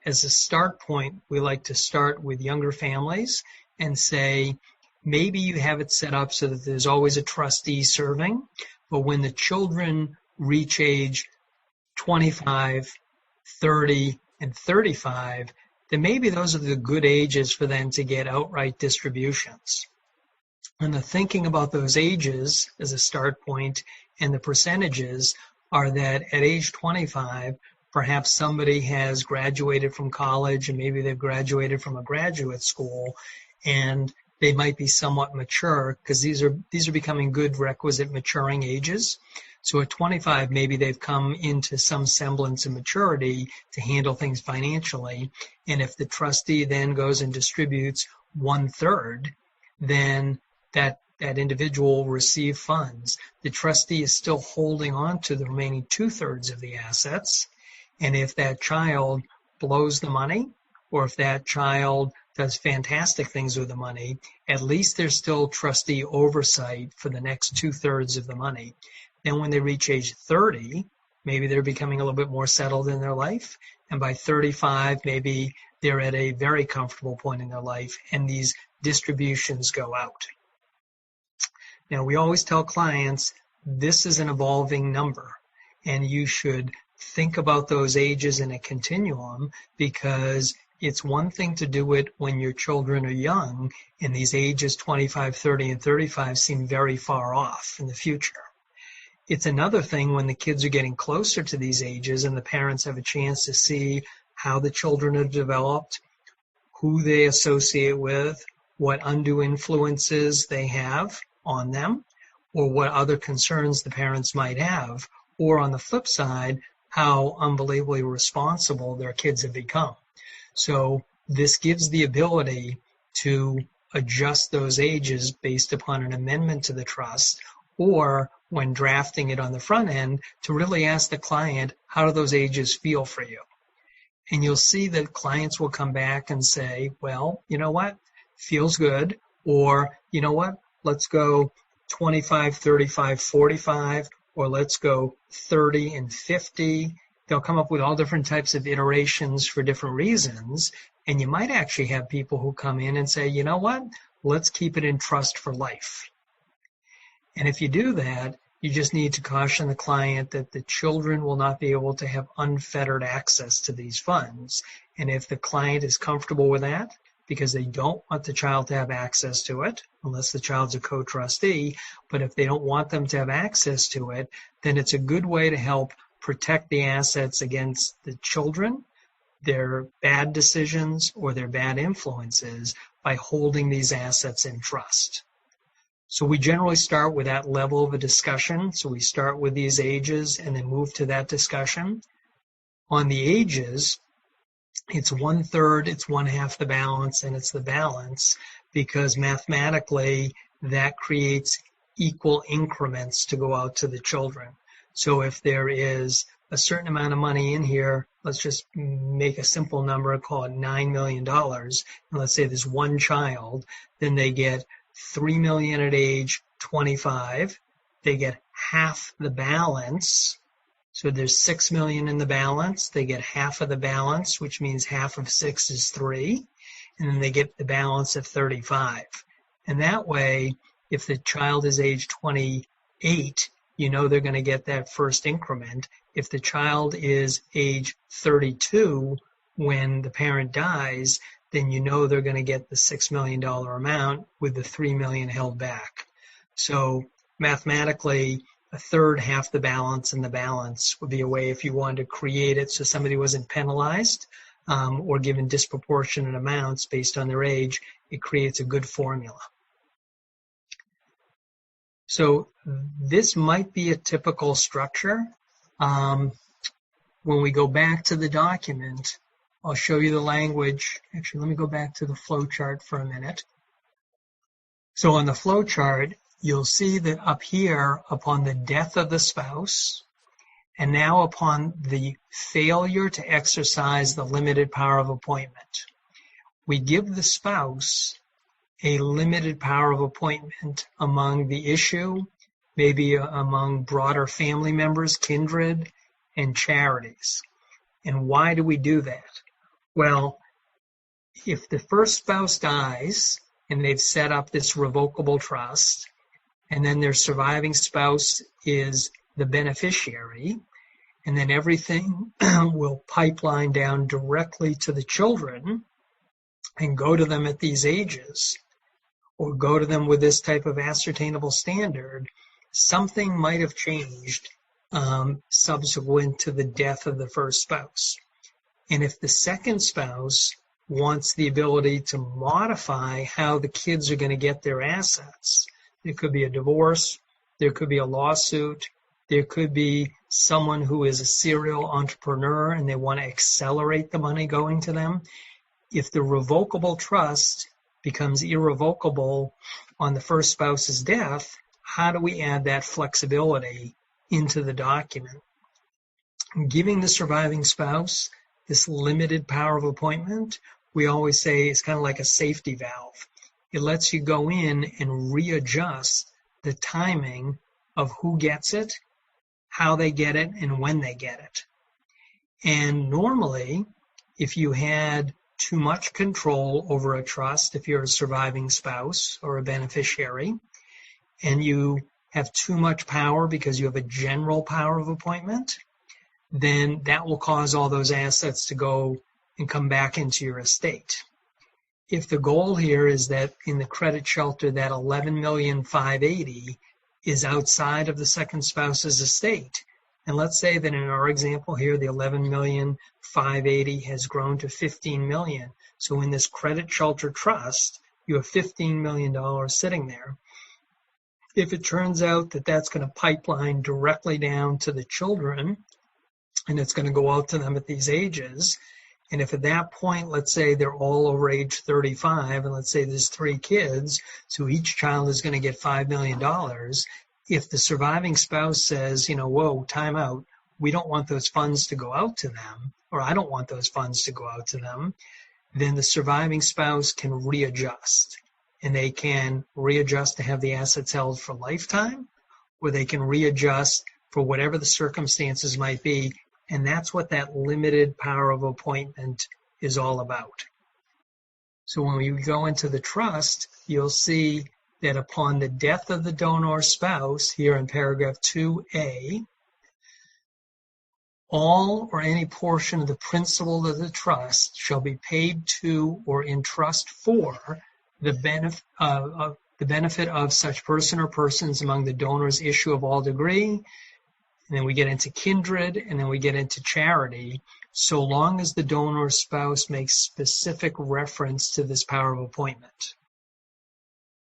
as a start point, we like to start with younger families and say, maybe you have it set up so that there's always a trustee serving, but when the children reach age 25, 30, and 35, then maybe those are the good ages for them to get outright distributions. And the thinking about those ages as a start point and the percentages are that at age 25, perhaps somebody has graduated from college and maybe they've graduated from a graduate school, and they might be somewhat mature because these are becoming good requisite maturing ages. So at 25, maybe they've come into some semblance of maturity to handle things financially. And if the trustee then goes and distributes 1/3, then that individual will receive funds. The trustee is still holding on to the remaining 2/3 of the assets. And if that child blows the money, or if that child does fantastic things with the money, at least there's still trustee oversight for the next 2/3 of the money. Then when they reach age 30, maybe they're becoming a little bit more settled in their life. And by 35, maybe they're at a very comfortable point in their life, and these distributions go out. Now, we always tell clients, this is an evolving number, and you should think about those ages in a continuum, because it's one thing to do it when your children are young, and these ages 25, 30, and 35 seem very far off in the future. It's another thing when the kids are getting closer to these ages and the parents have a chance to see how the children are developed, who they associate with, what undue influences they have on them, or what other concerns the parents might have, or on the flip side, how unbelievably responsible their kids have become. So this gives the ability to adjust those ages based upon an amendment to the trust, or when drafting it on the front end, to really ask the client, how do those ages feel for you? And you'll see that clients will come back and say, well, you know what, feels good, or you know what, let's go 25, 35, 45, or let's go 30 and 50. They'll come up with all different types of iterations for different reasons. And you might actually have people who come in and say, you know what, let's keep it in trust for life. And if you do that, you just need to caution the client that the children will not be able to have unfettered access to these funds. And if the client is comfortable with that, because they don't want the child to have access to it, unless the child's a co-trustee, but if they don't want them to have access to it, then it's a good way to help protect the assets against the children, their bad decisions, or their bad influences by holding these assets in trust. So we generally start with that level of a discussion. So we start with these ages and then move to that discussion. On the ages, it's 1/3, it's 1/2 the balance, and it's the balance, because mathematically that creates equal increments to go out to the children. So if there is a certain amount of money in here, let's just make a simple number, call it $9 million, and let's say there's one child, then they get $3 million at age 25, they get half the balance. So there's $6 million in the balance. They get half of the balance, which means half of 6 is 3. And then they get the balance of 35. And that way, if the child is age 28, you know they're going to get that first increment. If the child is age 32 when the parent dies, then you know they're going to get the $6 million amount with the $3 million held back. So mathematically, 1/3, half the balance, and the balance would be a way if you wanted to create it so somebody wasn't penalized or given disproportionate amounts based on their age. It creates a good formula. So this might be a typical structure. When we go back to the document, I'll show you the language. Actually, let me go back to the flow chart for a minute. So on the flow chart, you'll see that up here, upon the death of the spouse, and now upon the failure to exercise the limited power of appointment, we give the spouse a limited power of appointment among the issue, maybe among broader family members, kindred, and charities. And why do we do that? Well, if the first spouse dies and they've set up this revocable trust, and then their surviving spouse is the beneficiary, and then everything will pipeline down directly to the children and go to them at these ages, or go to them with this type of ascertainable standard, something might have changed subsequent to the death of the first spouse. And if the second spouse wants the ability to modify how the kids are going to get their assets, there could be a divorce, there could be a lawsuit, there could be someone who is a serial entrepreneur and they want to accelerate the money going to them. If the revocable trust becomes irrevocable on the first spouse's death, how do we add that flexibility into the document? Giving the surviving spouse this limited power of appointment, we always say, is kind of like a safety valve. It lets you go in and readjust the timing of who gets it, how they get it, and when they get it. And normally, if you had too much control over a trust, if you're a surviving spouse or a beneficiary, and you have too much power because you have a general power of appointment, then that will cause all those assets to go and come back into your estate. If the goal here is that in the credit shelter, that $11,580,000 is outside of the second spouse's estate, and let's say that in our example here, the $11,580,000 has grown to $15 million. So in this credit shelter trust, you have $15 million sitting there. If it turns out that that's going to pipeline directly down to the children, and it's going to go out to them at these ages, and if at that point, let's say they're all over age 35, and let's say there's 3 kids, so each child is going to get $5 million, if the surviving spouse says, whoa, time out, we don't want those funds to go out to them, or I don't want those funds to go out to them, then the surviving spouse can readjust. And they can readjust to have the assets held for lifetime, or they can readjust for whatever the circumstances might be. And that's what that limited power of appointment is all about. So when we go into the trust, you'll see that upon the death of the donor spouse, here in paragraph 2A, all or any portion of the principal of the trust shall be paid to or in trust for the benefit of such person or persons among the donors issue of all degree. And then we get into kindred, and then we get into charity, so long as the donor spouse makes specific reference to this power of appointment.